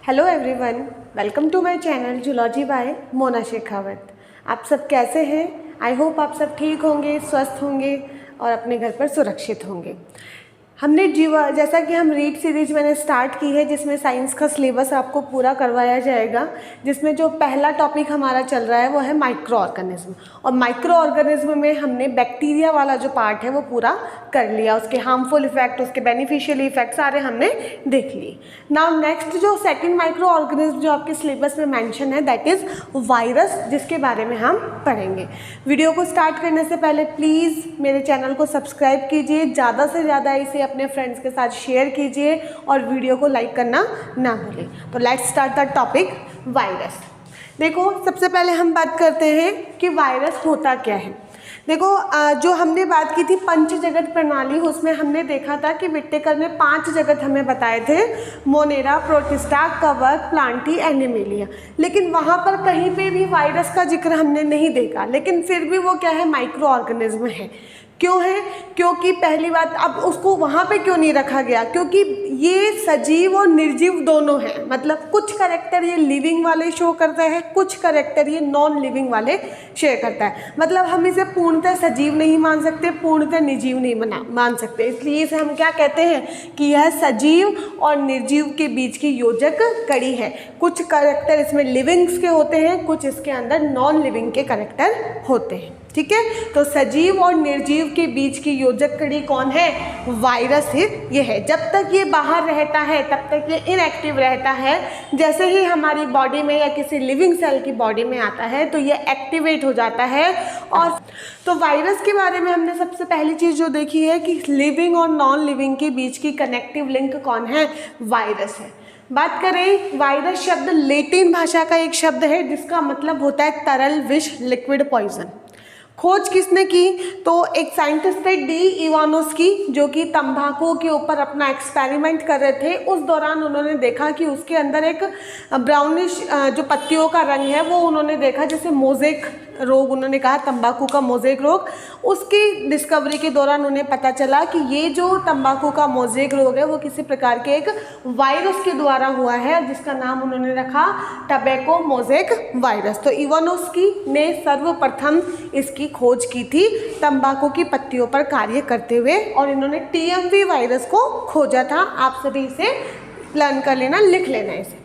Hello everyone, welcome to my channel zoology by Mona Shekhawat. आप सब कैसे हैं? आई होप आप सब ठीक होंगे, स्वस्थ होंगे और अपने घर पर सुरक्षित होंगे। हमने जैसा कि हम रीड सीरीज मैंने स्टार्ट की है, जिसमें साइंस का सिलेबस आपको पूरा करवाया जाएगा, जिसमें जो पहला टॉपिक हमारा चल रहा है वो है माइक्रो ऑर्गेनिज्म। और माइक्रो ऑर्गेनिज्म में हमने बैक्टीरिया वाला जो पार्ट है वो पूरा कर लिया, उसके हार्मफुल इफेक्ट, उसके बेनिफिशियल इफेक्ट सारे हमने देख लिए। नाउ नेक्स्ट जो सेकंड माइक्रो ऑर्गेनिज्म जो आपके सिलेबस में मेंशन है दैट इज़ वायरस, जिसके बारे में हम पढ़ेंगे। वीडियो को स्टार्ट करने से पहले प्लीज़ मेरे चैनल को सब्सक्राइब कीजिए, ज़्यादा से ज़्यादा इसे अपने फ्रेंड्स के साथ शेयर कीजिए और वीडियो को लाइक करना ना भूलें। तो let's start the topic virus. देखो, सबसे पहले हम बात करते हैं कि वायरस होता क्या है। देखो, जो हमने बात की थी पंच जगत प्रणाली, उसमें हमने देखा था कि विटेकर ने 5 जगत हमें बताए थे, मोनेरा, प्रोटिस्टा, कवक, प्लांटी, एनिमेलिया। लेकिन वहाँ पर कहीं पे भी वायरस का जिक्र हमने नहीं देखा, लेकिन फिर भी वो क्या है, माइक्रो ऑर्गेनिज्म है। क्यों है? क्योंकि पहली बात, अब उसको वहाँ पे क्यों नहीं रखा गया? क्योंकि ये सजीव और निर्जीव दोनों हैं। मतलब कुछ करैक्टर ये लिविंग वाले शो करता है, कुछ करैक्टर ये नॉन लिविंग वाले शेयर करता है। मतलब हम इसे पूर्णतः सजीव नहीं मान सकते, पूर्णतः निर्जीव नहीं मान सकते। इसलिए इसे हम क्या कहते हैं कि यह सजीव और निर्जीव के बीच की योजक कड़ी है। कुछ करैक्टर इसमें लिविंग्स के होते हैं, कुछ इसके अंदर नॉन लिविंग के करैक्टर होते हैं। ठीक है, तो सजीव और निर्जीव के बीच की योजक कड़ी कौन है? वायरस ही ये है। जब तक ये बाहर रहता है तब तक ये इनएक्टिव रहता है। जैसे ही हमारी बॉडी में या किसी लिविंग सेल की बॉडी में आता है तो ये एक्टिवेट हो जाता है। और तो वायरस के बारे में हमने सबसे पहली चीज़ जो देखी है कि लिविंग और नॉन लिविंग के बीच की कनेक्टिव लिंक कौन है? वायरस है। बात करें, वायरस शब्द लेटिन भाषा का एक शब्द है जिसका मतलब होता है तरल विष, लिक्विड पॉइजन। खोज किसने की? तो एक साइंटिस्ट थे डी इवानोस्की, जो कि तंबाकू के ऊपर अपना एक्सपेरिमेंट कर रहे थे। उस दौरान उन्होंने देखा कि उसके अंदर एक ब्राउनिश जो पत्तियों का रंग है वो उन्होंने देखा, जैसे मोज़ेक रोग उन्होंने कहा, तंबाकू का मोज़ेक रोग। उसकी डिस्कवरी के दौरान उन्हें पता चला कि ये जो तंबाकू का मोज़ेक रोग है वो किसी प्रकार के एक वायरस के द्वारा हुआ है, जिसका नाम उन्होंने रखा टबैको मोज़ेक वायरस। तो इवानोस्की ने सर्वप्रथम इसकी खोज की थी तंबाकू की पत्तियों पर कार्य करते हुए, और इन्होंने टीएमवी वायरस को खोजा था। आप सभी इसे लर्न कर लेना, लिख लेना इसे।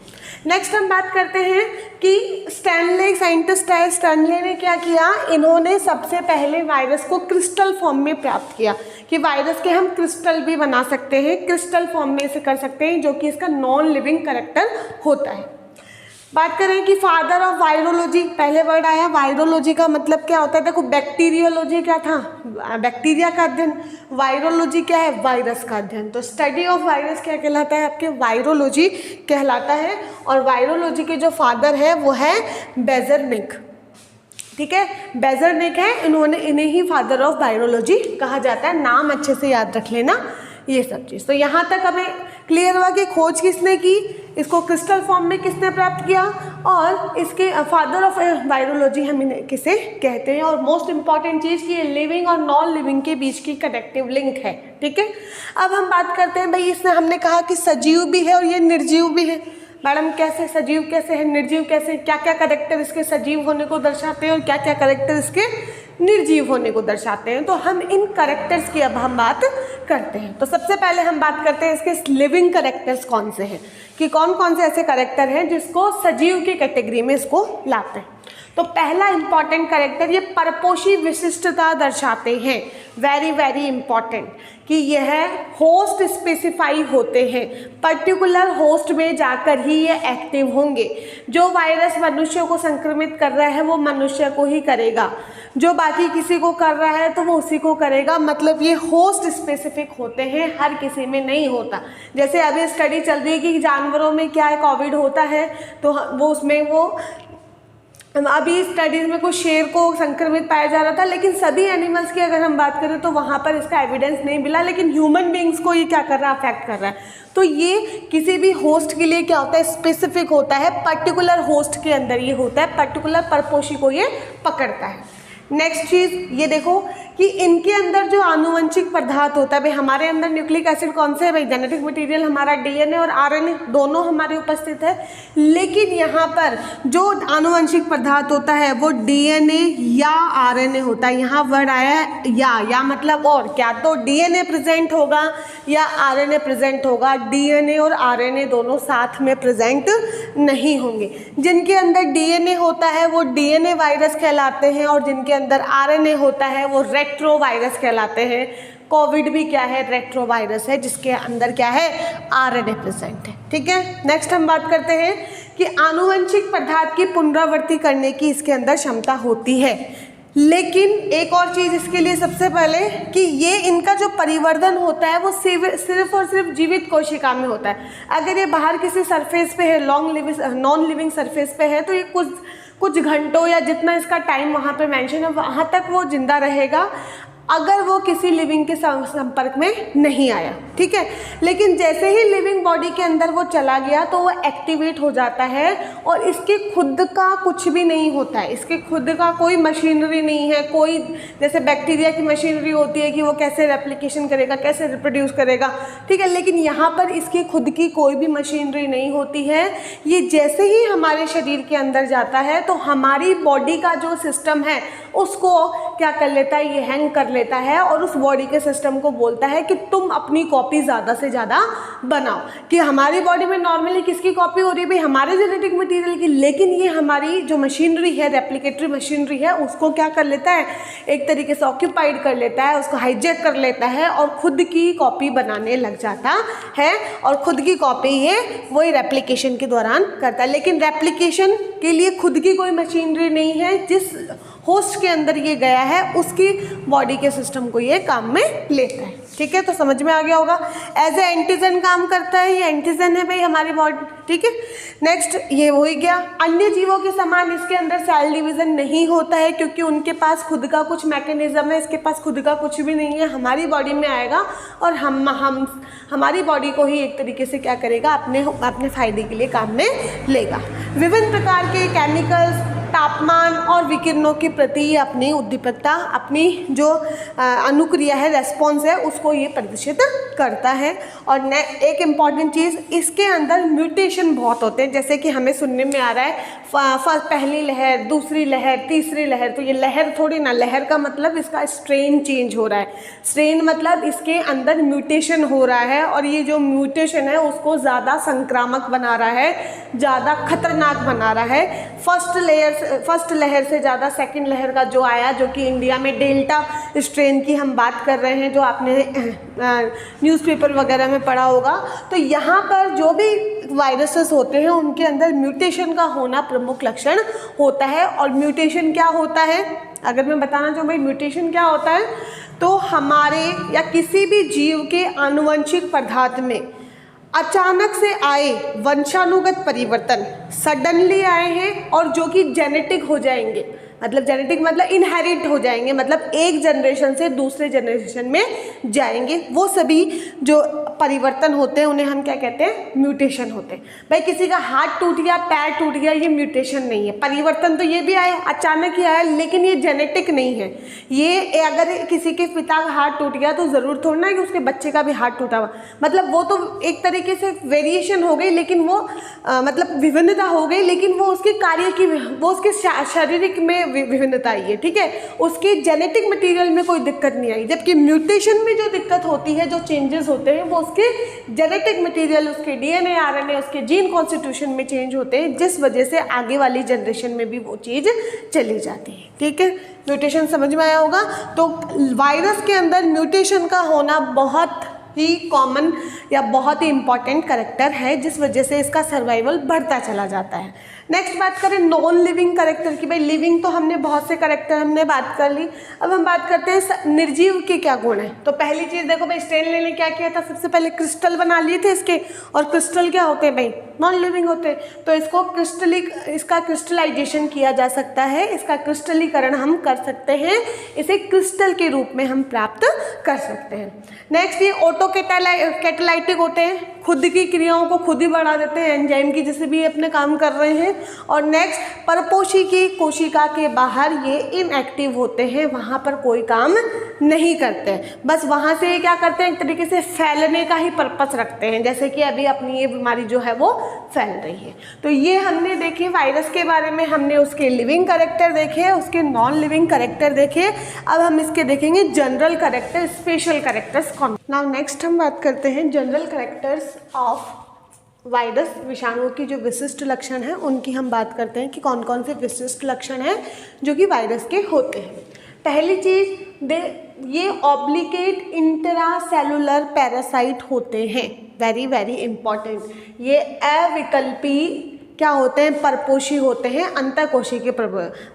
नेक्स्ट हम बात करते हैं कि स्टैनले, साइंटिस्ट है, स्टैनले ने क्या किया? इन्होंने सबसे पहले वायरस को क्रिस्टल फॉर्म में प्राप्त किया कि वायरस के हम क्रिस्टल भी बना सकते हैं, क्रिस्टल फॉर्म में इसे कर सकते हैं, जो कि इसका नॉन लिविंग कैरेक्टर होता है। बात करें कि फादर ऑफ वायरोलॉजी, पहले वर्ड आया वायरोलॉजी का मतलब क्या होता है? देखो, बैक्टीरियोलॉजी क्या था? बैक्टीरिया का अध्ययन। वायरोलॉजी क्या है? वायरस का अध्ययन। तो स्टडी ऑफ वायरस क्या कहलाता है? आपके वायरोलॉजी कहलाता है। और वायरोलॉजी के जो फादर है वो है बेजरनिक। ठीक है, बेजरनिक है, इन्हें ही फादर ऑफ वायरोलॉजी कहा जाता है। नाम अच्छे से याद रख लेना ये सब चीज़। तो यहाँ तक हमें क्लियर हुआ कि खोज किसने की, इसको क्रिस्टल फॉर्म में किसने प्राप्त किया, और इसके फादर ऑफ वायरोलॉजी हम इन्हें किसे कहते हैं। और मोस्ट इंपॉर्टेंट चीज़ कि ये लिविंग और नॉन लिविंग के बीच की कनेक्टिव लिंक है। ठीक है, अब हम बात करते हैं भाई, इसमें हमने कहा कि सजीव भी है और ये निर्जीव भी है। मैडम कैसे सजीव कैसे है, निर्जीव कैसे, क्या क्या कैरेक्टर इसके सजीव होने को दर्शाते हैं और क्या क्या कैरेक्टर इसके निर्जीव होने को दर्शाते हैं? तो हम इन कैरेक्टर्स की अब हम बात करते हैं। तो सबसे पहले हम बात करते हैं इसके लिविंग कैरेक्टर्स कौन से हैं, कि कौन कौन से ऐसे कैरेक्टर हैं जिसको सजीव की कैटेगरी में इसको लाते हैं। तो पहला इंपॉर्टेंट कैरेक्टर, ये परपोषी विशिष्टता दर्शाते हैं। वेरी वेरी इंपॉर्टेंट कि यह होस्ट स्पेसिफाई होते हैं, पर्टिकुलर होस्ट में जाकर ही ये एक्टिव होंगे। जो वायरस मनुष्य को संक्रमित कर रहा है वो मनुष्य को ही करेगा, जो बाकी किसी को कर रहा है तो वो उसी को करेगा। मतलब ये होस्ट स्पेसिफिक होते हैं, हर किसी में नहीं होता। जैसे अभी स्टडी चल रही है कि जानवरों में क्या है, कोविड होता है तो वो उसमें वो अभी स्टडीज़ में कुछ शेर को संक्रमित पाया जा रहा था, लेकिन सभी एनिमल्स की अगर हम बात करें तो वहाँ पर इसका एविडेंस नहीं मिला, लेकिन ह्यूमन बींग्स को ये क्या कर रहा है, अफेक्ट कर रहा है। तो ये किसी भी होस्ट के लिए क्या होता है, स्पेसिफिक होता है, पर्टिकुलर होस्ट के अंदर ये होता है, पर्टिकुलर परपोषी को ये पकड़ता है। नेक्स्ट चीज़ ये देखो कि इनके अंदर जो आनुवंशिक पदार्थ होता है, भाई हमारे अंदर न्यूक्लिक एसिड कौन से है, भाई जेनेटिक मटेरियल हमारा डीएनए और आरएनए दोनों हमारे उपस्थित है, लेकिन यहाँ पर जो आनुवंशिक पदार्थ होता है वो डीएनए या आरएनए होता है। यहाँ वर्ड आया है या मतलब और, क्या तो डीएनए प्रेजेंट होगा या आरएनए प्रेजेंट होगा। डीएनए और आरएनए दोनों साथ में प्रेजेंट नहीं होंगे। जिनके अंदर डीएनए होता है वो डीएनए वायरस कहलाते हैं और जिनके अंदर आरएनए होता है वो रेट्रो वायरस कहलाते हैं। कोविड भी क्या है, रेट्रो वायरस है जिसके अंदर क्या है, आरएनए प्रेजेंट है। ठीक है, नेक्स्ट हम बात करते हैं कि आनुवंशिक पदार्थ की पुनरावृत्ति करने की इसके अंदर क्षमता होती है, लेकिन एक और चीज़ इसके लिए सबसे पहले कि ये इनका जो परिवर्धन होता है वो सिर्फ और सिर्फ जीवित कोशिका में होता है। अगर ये बाहर किसी सरफेस पे है, नॉन लिविंग सरफेस पे है, तो ये कुछ घंटों या जितना इसका टाइम वहाँ पे मेंशन है वहाँ तक वो जिंदा रहेगा, अगर वो किसी लिविंग के संपर्क में नहीं आया। ठीक है, लेकिन जैसे ही लिविंग बॉडी के अंदर वो चला गया तो वो एक्टिवेट हो जाता है और इसके खुद का कुछ भी नहीं होता है, इसके खुद का कोई मशीनरी नहीं है, कोई जैसे बैक्टीरिया की मशीनरी होती है कि वो कैसे रेप्लिकेशन करेगा, कैसे रिप्रोड्यूस करेगा। ठीक है, लेकिन यहाँ पर इसकी खुद की कोई भी मशीनरी नहीं होती है। ये जैसे ही हमारे शरीर के अंदर जाता है तो हमारी बॉडी का जो सिस्टम है उसको क्या कर लेता है, ये हैंग कर लेता है और उस बॉडी के सिस्टम को बोलता है कि तुम अपनी कॉपी ज़्यादा से ज़्यादा बनाओ। कि हमारी बॉडी में नॉर्मली किसकी कॉपी हो रही है, भाई हमारे जेनेटिक मटेरियल की, लेकिन ये हमारी जो मशीनरी है, रेप्लिकेटरी मशीनरी है, उसको क्या कर लेता है, एक तरीके से ऑक्यूपाइड कर लेता है, उसको हाईजैक कर लेता है और खुद की कॉपी बनाने लग जाता है। और खुद की कॉपी ये वही रेप्लिकेशन के दौरान करता है, लेकिन रेप्लिकेशन के लिए खुद की कोई मशीनरी नहीं है। जिस होस्ट के अंदर ये गया है उसकी बॉडी के सिस्टम को ये काम में लेता है। ठीक है, तो समझ में आ गया होगा। एज ए एंटीजन काम करता है, ये एंटीजन है भाई हमारी बॉडी। ठीक है, नेक्स्ट ये हो ही गया। अन्य जीवों के समान इसके अंदर सेल डिवीजन नहीं होता है क्योंकि उनके पास खुद का कुछ मैकेनिज्म है, इसके पास खुद का कुछ भी नहीं है। हमारी बॉडी में आएगा और हम हमारी बॉडी को ही एक तरीके से क्या करेगा, अपने फायदे के लिए काम में लेगा। विभिन्न प्रकार के केमिकल्स, तापमान और विकिरणों के प्रति अपनी उद्दीपकता, अपनी जो अनुक्रिया है, रेस्पॉन्स है, उसको ये प्रदर्शित करता है। और एक इम्पॉर्टेंट चीज़, इसके अंदर म्यूटेशन बहुत होते हैं। जैसे कि हमें सुनने में आ रहा है पहली लहर, दूसरी लहर, तीसरी लहर, तो ये लहर थोड़ी ना, लहर का मतलब इसका स्ट्रेन चेंज हो रहा है। स्ट्रेन मतलब इसके अंदर म्यूटेशन हो रहा है और ये जो म्यूटेशन है उसको ज़्यादा संक्रामक बना रहा है, ज़्यादा खतरनाक बना रहा है। फर्स्ट लहर से ज़्यादा सेकंड लहर का जो आया, जो कि इंडिया में डेल्टा स्ट्रेन की हम बात कर रहे हैं, जो आपने न्यूज़पेपर वगैरह में पढ़ा होगा। तो यहाँ पर जो भी वायरसेस होते हैं उनके अंदर म्यूटेशन का होना प्रमुख लक्षण होता है। और म्यूटेशन क्या होता है, अगर मैं बताना चाहूँ भाई म्यूटेशन क्या होता है, तो हमारे या किसी भी जीव के आनुवंशिक पदार्थ में अचानक से आए वंशानुगत परिवर्तन, सडनली आए हैं और जो कि जेनेटिक हो जाएंगे, मतलब जेनेटिक मतलब इनहेरिट हो जाएंगे, मतलब एक जनरेशन से दूसरे जनरेशन में जाएंगे। वो सभी जो परिवर्तन होते हैं उन्हें हम क्या कहते हैं, म्यूटेशन होते हैं। भाई किसी का हाथ टूट गया, पैर टूट गया, ये म्यूटेशन नहीं है। परिवर्तन तो ये भी आया, अचानक ही आया, लेकिन ये जेनेटिक नहीं है। ये अगर किसी के पिता का हाथ टूट गया तो ज़रूर थोड़ा ना कि उसके बच्चे का भी हाथ टूटा हुआ, मतलब वो तो एक तरीके से वेरिएशन हो गई, लेकिन वो मतलब विभिन्नता हो गई, लेकिन वो उसके कार्य की, वो उसके शारीरिक में विभिन्नता आई है। ठीक है, उसके जेनेटिक मटेरियल में कोई दिक्कत नहीं आई। जबकि म्यूटेशन में जो दिक्कत होती है, जो चेंजेस होते हैं, वो उसके जेनेटिक मटेरियल, उसके डीएनए, आरएनए, उसके जीन कॉन्स्टिट्यूशन में चेंज होते हैं, जिस वजह से आगे वाली जनरेशन में भी वो चीज़ चली जाती है। ठीक है, म्यूटेशन समझ में आया होगा। तो वायरस के अंदर म्यूटेशन का होना बहुत ही कॉमन या बहुत ही इम्पॉर्टेंट कैरेक्टर है, जिस वजह से इसका सर्वाइवल बढ़ता चला जाता है। नेक्स्ट बात करें नॉन लिविंग कैरेक्टर की। भाई लिविंग तो हमने बहुत से कैरेक्टर हमने बात कर ली, अब हम बात करते हैं निर्जीव के क्या गुण हैं। तो पहली चीज़ देखो भाई, स्टेनली ने क्या किया था, सबसे पहले क्रिस्टल बना लिए थे इसके, और क्रिस्टल क्या होते हैं भाई, नॉन लिविंग होते हैं। तो इसको इसका क्रिस्टलाइजेशन किया जा सकता है, इसका क्रिस्टलीकरण हम कर सकते हैं, इसे क्रिस्टल के रूप में हम प्राप्त कर सकते हैं। नेक्स्ट ये ऑटो कैटालाइटिक होते हैं, खुद की क्रियाओं को खुद ही बढ़ा देते हैं, एंजाइम की जैसे भी अपने काम कर रहे हैं। और नेक्स्ट परपोषी की कोशिका के बाहर ये इनएक्टिव होते हैं, वहाँ पर कोई काम नहीं करते हैं, बस वहाँ से ये क्या करते हैं, एक तरीके से फैलने का ही पर्पस रखते हैं, जैसे कि अभी अपनी ये बीमारी जो है वो फैल रही है। तो ये हमने देखे वायरस के बारे में, हमने उसके लिविंग कैरेक्टर देखे, उसके नॉन लिविंग कैरेक्टर देखे। अब हम इसके देखेंगे जनरल कैरेक्टर, स्पेशल कैरेक्टर्स कौन। नाउ नेक्स्ट हम बात करते हैं जनरल कैरेक्टर्स ऑफ वायरस, विषाणुओं की जो विशिष्ट लक्षण हैं उनकी हम बात करते हैं कि कौन कौन से विशिष्ट लक्षण हैं जो कि वायरस के होते हैं। पहली चीज़ ये ऑब्लिगेट इंट्रासेलुलर पैरासाइट होते हैं, वेरी वेरी इंपॉर्टेंट। ये अविकल्पी क्या होते हैं, परपोषी होते हैं, अंतःकोशी के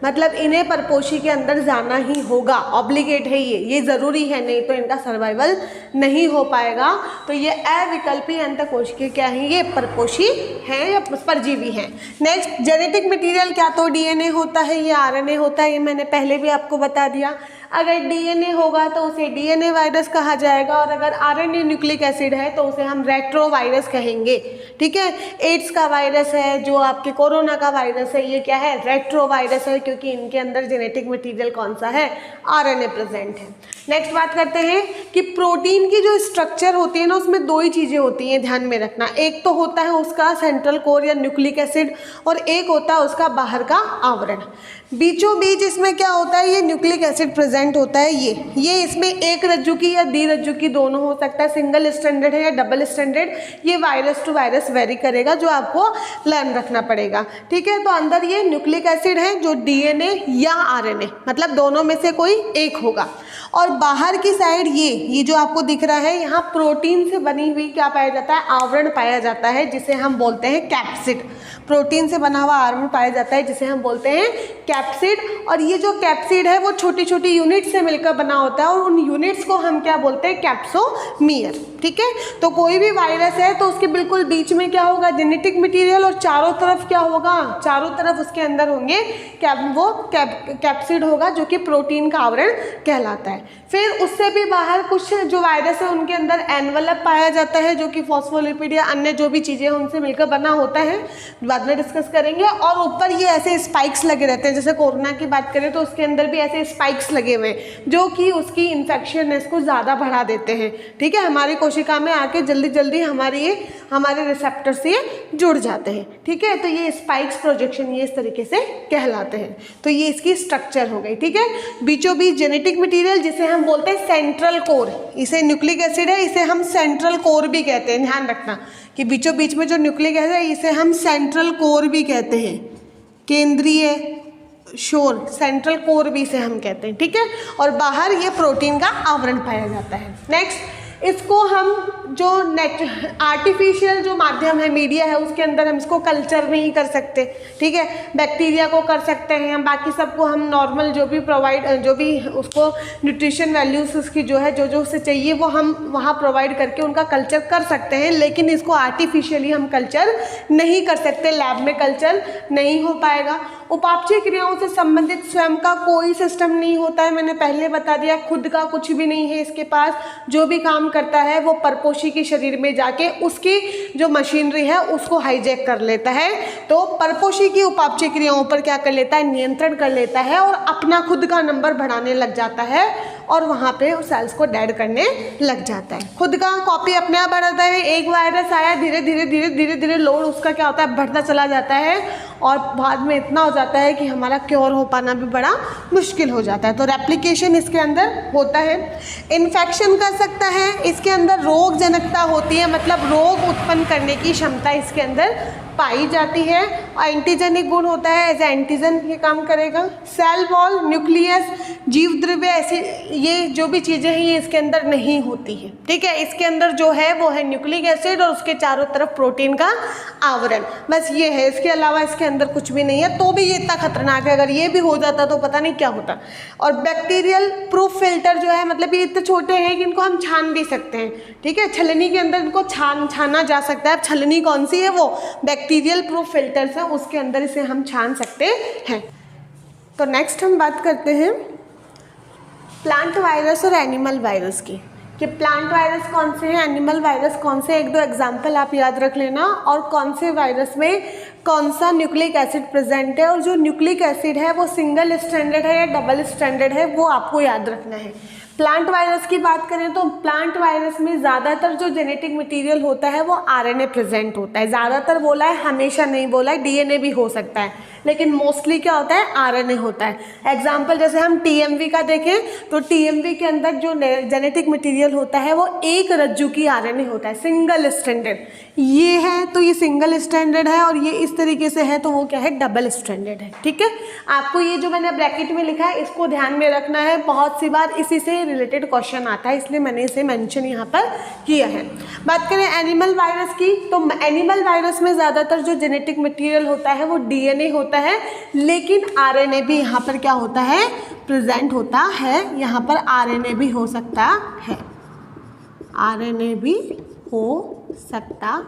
मतलब इन्हें परपोषी के अंदर जाना ही होगा, ऑब्लिगेट है ये ज़रूरी है, नहीं तो इनका सर्वाइवल नहीं हो पाएगा। तो ये अविकल्पी अंतःकोशी के क्या हैं, ये परपोषी हैं या परजीवी हैं। नेक्स्ट जेनेटिक मटेरियल, क्या तो डीएनए होता है या आरएनए होता है, ये मैंने पहले भी आपको बता दिया। अगर डीएनए होगा तो उसे डीएनए वायरस कहा जाएगा, और अगर आरएनए न्यूक्लिक एसिड है तो उसे हम रेट्रोवायरस कहेंगे। ठीक है, एड्स का वायरस है, जो आपके कोरोना का वायरस है, ये क्या है, रेट्रोवायरस है, क्योंकि इनके अंदर जेनेटिक मटेरियल कौन सा है, आरएनए प्रेजेंट है। नेक्स्ट बात करते हैं कि प्रोटीन की जो स्ट्रक्चर होती है ना, उसमें दो ही चीज़ें होती हैं, ध्यान में रखना। एक तो होता है उसका सेंट्रल कोर या न्यूक्लिक एसिड, और एक होता है उसका बाहर का आवरण। बीचों बीच इसमें क्या होता है, ये न्यूक्लिक एसिड प्रेजेंट होता है। ये इसमें एक रज्जु की या द्विरज्जु की दोनों हो सकता है, सिंगल स्टैंडर्ड है या डबल स्टैंडर्ड, ये वायरस टू वायरस वेरी करेगा, जो आपको लर्न रखना पड़ेगा। ठीक है, तो अंदर ये न्यूक्लिक एसिड है जो डीएनए या आरएनए, मतलब दोनों में से कोई एक होगा। और बाहर की साइड ये जो आपको दिख रहा है, यहाँ प्रोटीन से बनी हुई क्या पाया जाता है, आवरण पाया जाता है, जिसे हम बोलते हैं कैप्सिड। प्रोटीन से बना हुआ आवरण पाया जाता है जिसे हम बोलते हैं कैप्सिड। और ये जो कैप्सिड है वो छोटी छोटी यूनिट से मिलकर बना होता है, और उन यूनिट्स को हम क्या बोलते हैं, कैप्सोमियर। ठीक है, तो कोई भी वायरस है तो उसके बिल्कुल बीच में क्या होगा, जेनेटिक मटेरियल, और चारों तरफ क्या होगा, चारों तरफ उसके अंदर होंगे कैप्सिड होगा, जो कि प्रोटीन का आवरण कहलाता है। फिर उससे भी बाहर कुछ जो वायरस है उनके अंदर एनवलप पाया जाता है, जो कि फॉस्फोलिपिड या अन्य जो भी चीज़ें उनसे मिलकर बना होता है, बाद में डिस्कस करेंगे। और ऊपर ये ऐसे स्पाइक्स लगे रहते हैं, जैसे कोरोना की बात करें तो उसके अंदर भी ऐसे स्पाइक्स लगे हुए हैं, जो कि उसकी इन्फेक्शननेस को ज़्यादा बढ़ा देते हैं। ठीक है, हमारी कोशिका में आके जल्दी जल्दी हमारे रिसेप्टर से जुड़ जाते हैं। ठीक है, तो ये स्पाइक्स प्रोजेक्शन ये इस तरीके से कहलाते हैं। तो ये इसकी स्ट्रक्चर हो गई। ठीक है, बीचों बीच जेनेटिक मटेरियल जिसे हम बोलते हैं सेंट्रल कोर, इसे न्यूक्लिक एसिड है, इसे हम सेंट्रल कोर भी कहते हैं। ध्यान रखना कि बीचों बीच में जो न्यूक्लिक एसिड है इसे हम सेंट्रल कोर भी कहते हैं, केंद्रीय शोर, सेंट्रल कोर भी इसे हम कहते हैं। ठीक है, और बाहर ये प्रोटीन का आवरण पाया जाता है। नेक्स्ट, इसको हम जो आर्टिफिशियल जो माध्यम है, मीडिया है, उसके अंदर हम इसको कल्चर नहीं कर सकते। ठीक है, बैक्टीरिया को कर सकते हैं हम, बाकी सबको हम नॉर्मल जो भी उसको न्यूट्रिशन वैल्यूज उसकी जो है जो उसे चाहिए वो हम वहाँ प्रोवाइड करके उनका कल्चर कर सकते हैं, लेकिन इसको आर्टिफिशियली हम कल्चर नहीं कर सकते, लैब में कल्चर नहीं हो पाएगा। उपापचय क्रियाओं से संबंधित स्वयं का कोई सिस्टम नहीं होता है, मैंने पहले बता दिया, खुद का कुछ भी नहीं है इसके पास। जो भी काम करता है वो परपोषी के शरीर में जाके उसकी जो मशीनरी है उसको हाईजैक कर लेता है। तो परपोषी की उपापचय क्रियाओं पर क्या कर लेता है, नियंत्रण कर लेता है, और अपना खुद का नंबर बढ़ाने लग जाता है, और वहाँ पे उस सेल्स को डेड करने लग जाता है। खुद का कॉपी अपने आप बढ़ाता है। एक वायरस आया, धीरे धीरे लोड उसका क्या होता है, बढ़ता चला जाता है, और बाद में इतना हो जाता है कि हमारा क्योर हो पाना भी बड़ा मुश्किल हो जाता है। तो रेप्लिकेशन इसके अंदर होता है। इन्फेक्शन कर सकता है, इसके अंदर रोग जनकता होती है, मतलब रोग उत्पन्न करने की क्षमता इसके अंदर पाई जाती है। एंटीजेनिक गुण होता है, एज एंटीजन ये काम करेगा। सेल वॉल, न्यूक्लियस, जीव द्रव्य, ऐसी ये जो भी चीज़ें हैं ये इसके अंदर नहीं होती है। ठीक है, इसके अंदर जो है वो है न्यूक्लिक एसिड और उसके चारों तरफ प्रोटीन का आवरण, बस ये है। इसके अलावा इसके अंदर कुछ भी नहीं है। तो भी ये इतना खतरनाक है, अगर ये भी हो जाता तो पता नहीं क्या होता। और बैक्टीरियल प्रूफ फिल्टर जो है, मतलब ये इतने छोटे हैं कि इनको हम छान भी सकते हैं। ठीक है, छलनी के अंदर इनको छाना जा सकता है। अब छलनी कौन सी है, वो बैक्टीरियल प्रूफ फिल्टर्स है, उसके अंदर इसे हम छान सकते हैं। तो नेक्स्ट हम बात करते हैं प्लांट वायरस और एनिमल वायरस की, कि प्लांट वायरस कौन से हैं, एनिमल वायरस कौन से, एक दो एग्जाम्पल आप याद रख लेना, और कौन से वायरस में कौन सा न्यूक्लिक एसिड प्रेजेंट है, और जो न्यूक्लिक एसिड है वो सिंगल स्ट्रैंडेड है या डबल स्ट्रैंडेड है वो आपको याद रखना है। प्लांट वायरस की बात करें तो प्लांट वायरस में ज़्यादातर जो जेनेटिक मटेरियल होता है वो आरएनए प्रेजेंट होता है। ज़्यादातर बोला है, हमेशा नहीं बोला है, डीएनए भी हो सकता है, लेकिन मोस्टली क्या होता है, आरएनए होता है। एग्जाम्पल जैसे हम टीएमवी का देखें तो टीएमवी के अंदर जो जेनेटिक मटेरियल होता है वो एक रज्जु की आरएनए होता है, सिंगल स्ट्रैंडेड। ये है तो ये सिंगल स्ट्रैंडेड है, और ये इस तरीके से है तो वो क्या है, डबल स्ट्रैंडेड है। ठीक है, आपको ये जो मैंने ब्रैकेट में लिखा है इसको ध्यान में रखना है, बहुत सी बार इसी से रिलेटेड क्वेश्चन आता है, इसलिए मैंने इसे मेंशन यहाँ पर किया है। बात करें एनिमल वायरस की, तो एनिमल वायरस में ज़्यादातर जो जेनेटिक मटेरियल होता है वो डीएनए होता है, लेकिन आरएनए भी यहाँ पर क्या होता है, प्रेजेंट होता है। यहाँ पर आरएनए भी हो सकता है, आरएनए भी हो सकता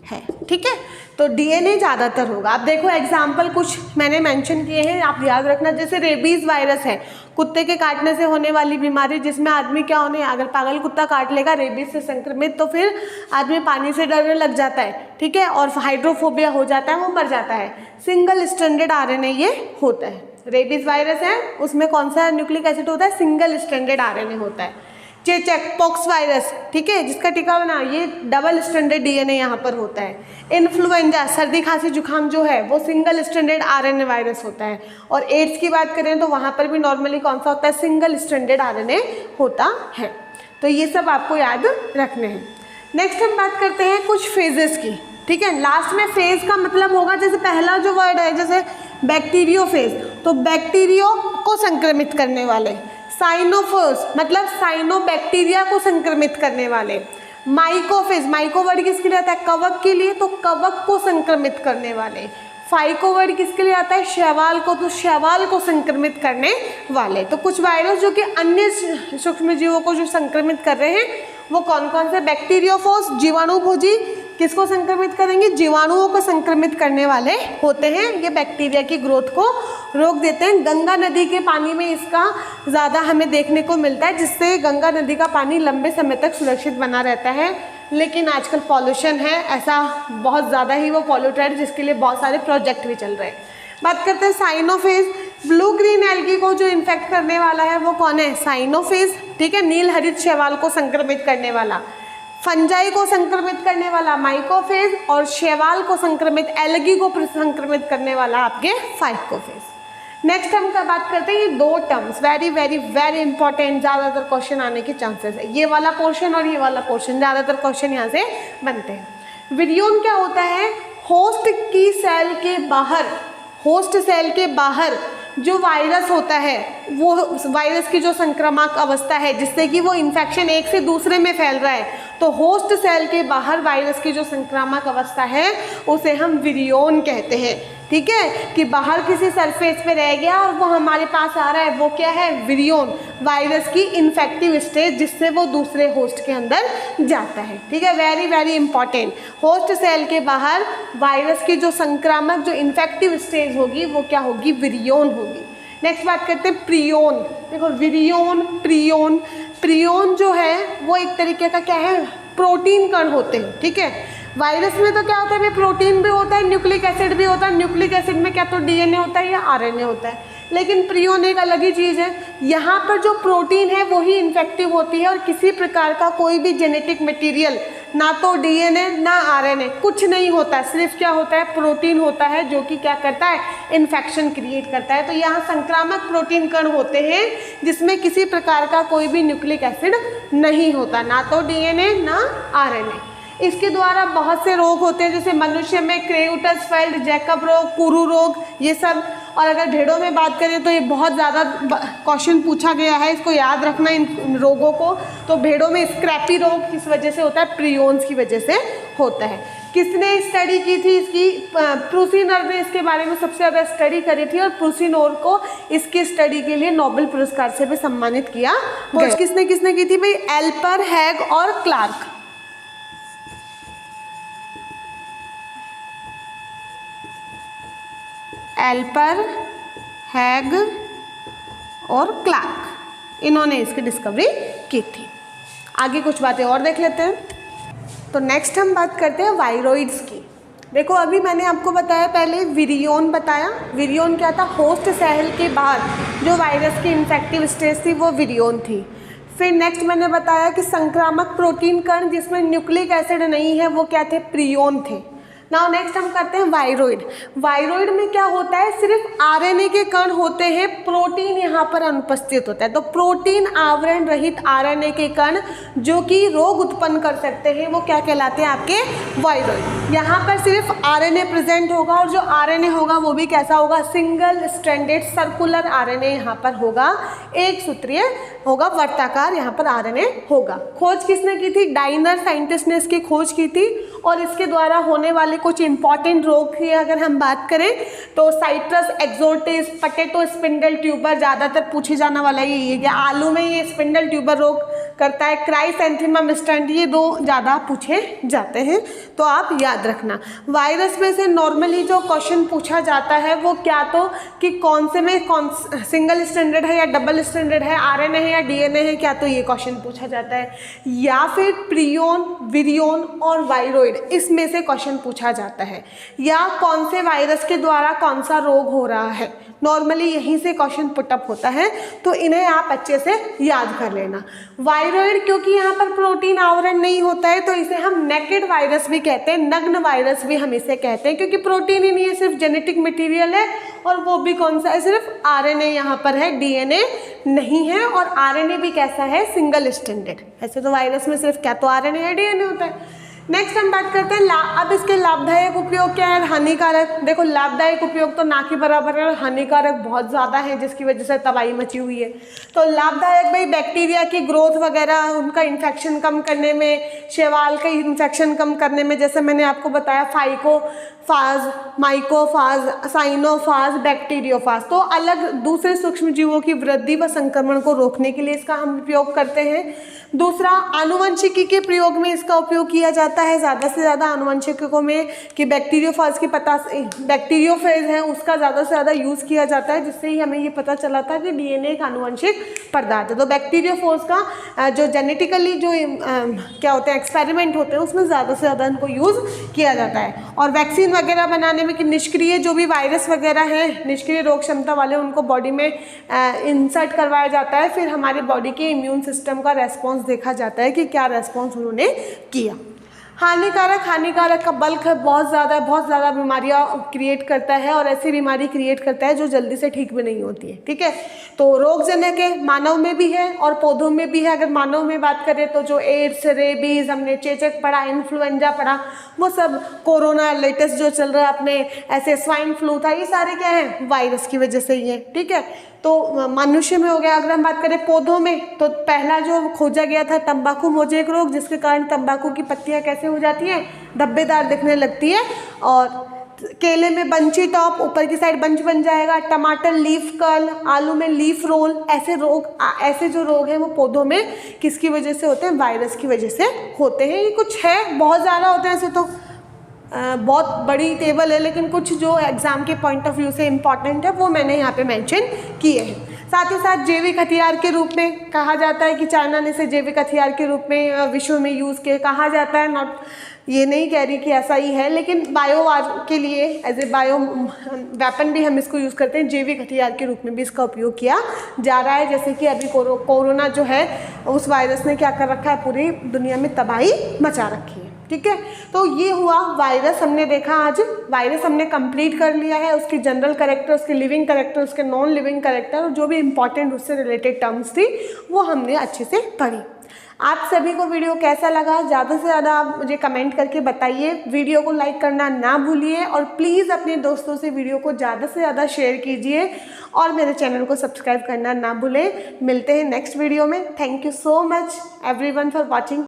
है। ठीक है, तो डीएनए ज़्यादातर होगा। आप देखो एग्जाम्पल कुछ मैंने मेंशन किए हैं, आप याद रखना। जैसे रेबीज़ वायरस है, कुत्ते के काटने से होने वाली बीमारी, जिसमें आदमी क्या होने, अगर पागल कुत्ता काट लेगा रेबीज से संक्रमित तो फिर आदमी पानी से डरने लग जाता है। ठीक है, और हाइड्रोफोबिया हो जाता है, वो मर जाता है। सिंगल स्ट्रैंडेड आरएनए ये होता है। रेबीज वायरस है, उसमें कौन सा न्यूक्लिक एसिड होता है, सिंगल स्ट्रैंडेड आरएनए होता है। चेचक पॉक्स वायरस, ठीक है, जिसका टीका बना, ये डबल स्ट्रैंडेड डीएनए यहाँ पर होता है। इन्फ्लुएंजा, सर्दी खांसी जुकाम जो है वो सिंगल स्ट्रैंडेड आरएनए वायरस होता है। और एड्स की बात करें तो वहाँ पर भी नॉर्मली कौन सा होता है, सिंगल स्ट्रैंडेड आरएनए होता है। तो ये सब आपको याद रखने हैं। नेक्स्ट हम बात करते हैं कुछ फेजेस की। ठीक है, लास्ट में फेज का मतलब होगा, जैसे पहला जो वर्ड है जैसे बैक्टीरियोफेज, तो बैक्टीरियो को संक्रमित करने वाले। साइनोफोर्स मतलब साइनोबैक्टीरिया को संक्रमित करने वाले। माइकोफेज, माइको वर्ड किसके लिए आता है, कवक के लिए, तो कवक को संक्रमित करने वाले। फाइको वर्ड किसके लिए आता है, शैवाल को, तो शैवाल को संक्रमित करने वाले। तो कुछ वायरस जो कि अन्य सूक्ष्म जीवों को जो संक्रमित कर रहे हैं वो कौन कौन से, बैक्टीरियोफोर्स जीवाणुभोजी, किसको संक्रमित करेंगे, जीवाणुओं को संक्रमित करने वाले होते हैं। ये बैक्टीरिया की ग्रोथ को रोक देते हैं। गंगा नदी के पानी में इसका ज़्यादा हमें देखने को मिलता है, जिससे गंगा नदी का पानी लंबे समय तक सुरक्षित बना रहता है। लेकिन आजकल पॉल्यूशन है, ऐसा बहुत ज़्यादा ही वो पॉल्यूटेड, जिसके लिए बहुत सारे प्रोजेक्ट भी चल रहे हैं। बात करते हैं साइनोफेज। ब्लू ग्रीन एल्गी को जो इन्फेक्ट करने वाला है वो कौन है, साइनोफेज। ठीक है, नील हरित शैवाल को संक्रमित करने वाला। फंजाई को संक्रमित करने वाला माइकोफेज, और शैवाल को संक्रमित, एल्गी को संक्रमित करने वाला आपके फाइकोफेज। नेक्स्ट हम का बात करते हैं ये दो terms, very very very important, ज़्यादातर क्वेश्चन आने के चांसेस है। ये वाला पोर्शन और ये वाला पोर्शन, ज़्यादातर क्वेश्चन यहाँ से बनते हैं। विरियोन क्या होता है, होस्ट की सेल के बाहर, होस्ट सेल के बाहर जो वायरस होता है, वो वायरस की जो संक्रामक अवस्था है जिससे कि वो इन्फेक्शन एक से दूसरे में फैल रहा है, तो होस्ट सेल के बाहर वायरस की जो संक्रामक अवस्था है उसे हम विरियोन कहते हैं। ठीक है, कि बाहर किसी सरफेस पे रह गया और वो हमारे पास आ रहा है, वो क्या है, विरियोन, वायरस की इन्फेक्टिव स्टेज, जिससे वो दूसरे होस्ट के अंदर जाता है। ठीक है, very very important. Host cell के बाहर वायरस की जो संक्रामक, जो इन्फेक्टिव स्टेज होगी वो क्या होगी, विरियोन होगी। नेक्स्ट बात करते हैं प्रियोन। देखो विरियोन, प्रियोन, प्रियोन जो है वो एक तरीके का क्या है, प्रोटीन कण होते हैं। ठीक है, वायरस में तो क्या होता है, प्रोटीन भी होता है, न्यूक्लिक एसिड भी होता है। न्यूक्लिक एसिड में क्या तो डीएनए होता है या आरएनए होता है, लेकिन प्रियोन एक अलग ही चीज़ है। यहाँ पर जो प्रोटीन है वही इन्फेक्टिव होती है, और किसी प्रकार का कोई भी जेनेटिक मटेरियल, ना तो डीएनए ना आरएनए, कुछ नहीं होता, सिर्फ क्या होता है, प्रोटीन होता है, जो कि क्या करता है, इन्फेक्शन क्रिएट करता है। तो यहाँ संक्रामक प्रोटीन कण होते हैं जिसमें किसी प्रकार का कोई भी न्यूक्लिक एसिड नहीं होता, ना तो डीएनए ना आरएनए। इसके द्वारा बहुत से रोग होते हैं, जैसे मनुष्य में क्रेउटसफेल्ड जैकब रोग, कुरू रोग, ये सब। और अगर भेड़ों में बात करें तो ये बहुत ज़्यादा क्वेश्चन पूछा गया है, इसको याद रखना इन रोगों को। तो भेड़ों में स्क्रैपी रोग किस वजह से होता है, प्रियोन्स की वजह से होता है। किसने स्टडी की थी इसकी, प्रूसिनर ने इसके बारे में सबसे ज़्यादा स्टडी करी थी, और प्रूसिनोर को इसकी स्टडी के लिए नोबेल पुरस्कार से भी सम्मानित किया। किसने किसने की थी भाई, एल्पर, हैग और क्लार्क। एल्पर, हैग और क्लार्क, इन्होंने इसकी डिस्कवरी की थी। आगे कुछ बातें और देख लेते हैं। तो नेक्स्ट हम बात करते हैं वायरोइड्स की। देखो अभी मैंने आपको बताया, पहले विरियोन बताया। विरियोन क्या था, होस्ट सेल के बाहर जो वायरस की इन्फेक्टिव स्टेज थी वो विरियोन थी। फिर नेक्स्ट मैंने बताया कि संक्रामक प्रोटीन कण जिसमें न्यूक्लिक एसिड नहीं है वो क्या थे, प्रियोन थे। नाउ नेक्स्ट हम करते हैं वायरोइड। वायरोइड में क्या होता है, सिर्फ आरएनए के कण होते हैं, प्रोटीन यहाँ पर अनुपस्थित होता है। तो प्रोटीन आवरण रहित आरएनए के कण जो कि रोग उत्पन्न कर सकते हैं वो क्या कहलाते हैं, आपके वायरोइड। यहाँ पर सिर्फ आरएनए प्रेजेंट होगा और जो आरएनए होगा वो भी कैसा होगा, सिंगल स्ट्रैंडेड सर्कुलर आरएनए यहाँ पर होगा, एक सूत्रीय होगा, वर्ताकार यहाँ पर आरएनए होगा। खोज किसने की थी, डाइनर साइंटिस्ट ने इसकी खोज की थी और इसके द्वारा होने वाले कुछ इंपॉर्टेंट रोग की अगर हम बात करें तो साइट्रस एक्सोटिस, पोटैटो स्पिंडल ट्यूबर, ज़्यादातर पूछे जाने वाला ये है कि आलू में ये स्पिंडल ट्यूबर रोग करता है, क्राइसैंथेमम स्टैंड, ये दो ज़्यादा पूछे जाते हैं तो आप याद रखना। वायरस में से नॉर्मली जो क्वेश्चन पूछा जाता है वो क्या तो कि कौन से में कौन सिंगल स्टैंडर्ड है या डबल स्टैंडर्ड है, आरएनए है या डीएनए है, क्या तो ये क्वेश्चन पूछा जाता है, या फिर प्रियोन, विरियोन और वायरोइड इसमें से क्वेश्चन पूछा जाता है, या कौन से वायरस के द्वारा कौन सा रोग हो रहा है, नॉर्मली यहीं से क्वेश्चन पुटअप होता है तो इन्हें आप अच्छे से याद कर लेना। वायरोइड क्योंकि यहाँ पर प्रोटीन आवरण नहीं होता है तो इसे हम नेकेड वायरस भी कहते हैं, नग्न वायरस भी हम इसे कहते हैं, क्योंकि प्रोटीन ही नहीं है, सिर्फ जेनेटिक मटेरियल है और वो भी कौन सा है, सिर्फ आरएनए यहाँ पर है, डीएनए नहीं है, और आरएनए भी कैसा है, सिंगल स्टैंडर्ड। ऐसे तो वायरस में सिर्फ क्या तो आरएनए या डीएनए होता है। नेक्स्ट हम बात करते हैं अब इसके लाभदायक उपयोग क्या है, हानिकारक। देखो लाभदायक उपयोग तो ना के बराबर है, हानिकारक बहुत ज़्यादा है जिसकी वजह से तबाही मची हुई है। तो लाभदायक भाई बैक्टीरिया की ग्रोथ वगैरह, उनका इन्फेक्शन कम करने में, शैवाल का इन्फेक्शन कम करने में, जैसे मैंने आपको बताया फाइकोफाज, माइकोफाज, साइनोफाज, बैक्टीरियोफाज, तो अलग दूसरे सूक्ष्म जीवों की वृद्धि व संक्रमण को रोकने के लिए इसका हम उपयोग करते हैं। दूसरा, आनुवंशिकी के प्रयोग में इसका उपयोग किया जाता है ज़्यादा से ज़्यादा आनुवंशिकों में कि बैक्टीरियोफाज की बैक्टीरियोफेज है उसका ज़्यादा से ज़्यादा यूज़ किया जाता है, जिससे ही हमें ये पता चला था कि डीएनए एक आनुवंशिक पदार्थ है। तो बैक्टीरियोफेज का जो जेनेटिकली जो क्या होते हैं एक्सपेरिमेंट होते हैं उसमें ज़्यादा से ज़्यादा इनको यूज़ किया जाता है। और वैक्सीन वगैरह बनाने में कि निष्क्रिय जो भी वायरस वगैरह हैं, निष्क्रिय रोग क्षमता वाले, उनको बॉडी में इंसर्ट करवाया जाता है, फिर हमारे बॉडी के इम्यून सिस्टम का रेस्पॉन्स देखा जाता है कि क्या रेस्पॉन्स उन्होंने किया। हानिकारक का बल्क है बहुत ज़्यादा बीमारियां क्रिएट करता है और ऐसी बीमारी क्रिएट करता है जो जल्दी से ठीक भी नहीं होती है, ठीक है। तो रोगजनक है, मानव में भी है और पौधों में भी है। अगर मानव में बात करें तो जो एड्स, रेबीज, हमने चेचक पढ़ा, इन्फ्लुएंजा पढ़ा, वो सब, कोरोना लेटेस्ट जो चल रहा है अपने, ऐसे स्वाइन फ्लू था, ये सारे क्या है, वायरस की वजह से ही है, ठीक है। तो मनुष्य में हो गया। अगर हम बात करें पौधों में तो पहला जो खोजा गया था तंबाकू मोजेक रोग, जिसके कारण तंबाकू की पत्तियां कैसे हो जाती हैं, धब्बेदार दिखने लगती है। और केले में बंची टॉप, ऊपर की साइड बंच बन जाएगा। टमाटर लीफ कर्ल, आलू में लीफ रोल, ऐसे जो रोग हैं वो पौधों में किसकी वजह से होते हैं, वायरस की वजह से होते हैं। ये कुछ है, बहुत ज़्यादा होते हैं, ऐसे तो बहुत बड़ी टेबल है, लेकिन कुछ जो एग्जाम के पॉइंट ऑफ व्यू से इम्पॉर्टेंट है वो मैंने यहाँ पे मेंशन किए हैं। साथ ही साथ जैविक हथियार के रूप में कहा जाता है कि चाइना ने इसे जैविक हथियार के रूप में विश्व में यूज़ किया, कहा जाता है, नॉट ये नहीं कह रही कि ऐसा ही है, लेकिन बायोवार के लिए एज ए बायो वेपन भी हम इसको यूज़ करते हैं, जैविक हथियार के रूप में भी इसका उपयोग किया जा रहा है। जैसे कि अभी कोरोना जो है उस वायरस ने क्या कर रखा है, पूरी दुनिया में तबाही मचा रखी है, ठीक है। तो ये हुआ वायरस, हमने देखा आज वायरस हमने कंप्लीट कर लिया है, उसकी जनरल कैरेक्टर, उसके लिविंग कैरेक्टर, उसके नॉन लिविंग कैरेक्टर और जो भी इंपॉर्टेंट उससे रिलेटेड टर्म्स थी वो हमने अच्छे से पढ़ी। आप सभी को वीडियो कैसा लगा, ज़्यादा से ज़्यादा आप मुझे कमेंट करके बताइए। वीडियो को लाइक करना ना भूलिए और प्लीज़ अपने दोस्तों से वीडियो को ज़्यादा से ज़्यादा शेयर कीजिए और मेरे चैनल को सब्सक्राइब करना ना भूलें। मिलते हैं नेक्स्ट वीडियो में। Thank you so much everyone for watching.